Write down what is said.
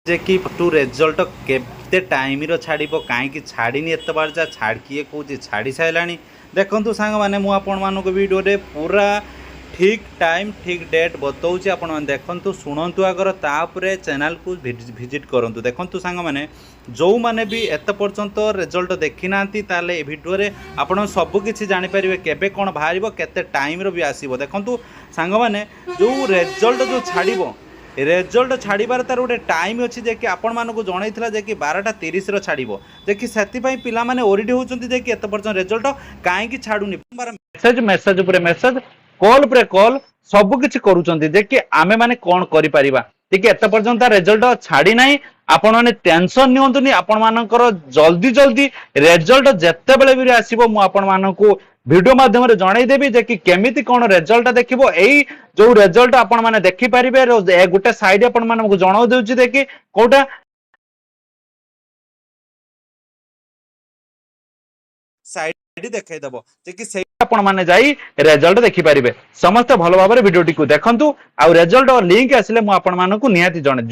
जे कि to result केते time रो छाड़िबो काहे छाड़ीनी एत बार जा छाड़ किए कहूँ छाड़ी साराणी देखु सांग मैंने मुझे वीडियो रे पूरा ठीक टाइम ठीक डेट बताऊँ आपण मैंने देखु शुणु आगर तापर चैनल को विजिट करूँ देखु सांग मैंने जो मैंने भी एत पर्यंत रिजल्ट देखी ना ताले वीडियो रे आपण सबकि जानीपर केबे कौन बाहर केते टाइम रो भी आसो देखु सांग मैंने जो रिजल्ट जो छाड़िबो रिजल्ट छाड़बार तार गोटे टाइम अच्छी जे कि आपण मानक जनईला जे कि 12:30 छाड़ो जे कि से पिला माने ओरिडी होचंती जे कि एत पर्यंत रिजल्ट काहे छाड़ुनी मेसेज मेसेज उपरे मेसेज कॉल उपरे कॉल सब किछि करूचंती जे कि आमे माने कोन करि परिबा ठीक एत पर्यंत रिजल्ट छाड़ी नाही आपण माने टेंशन नियंतुनी आपण मानकर जल्दी जल्दी रिजल्ट जेते बेले भी आसीबो मु आपण मानकू वीडियो माध्यम रे जणाई देबी जे कि केमिति कोन रिजल्ट देखिबो एई जो रिजल्ट आपण माने देखि परिबे गोटे साइड आपण मानकू जणाउ देउची जे कि कोटा साइड देखाई दबो जे कि से आपण माने जाई रिजल्ट देखि परिबे समस्त भलो भाबरे वीडियो टिकु देखंतु आ रिजल्ट लिंक आसिले मु आपण मानकू निहाती जण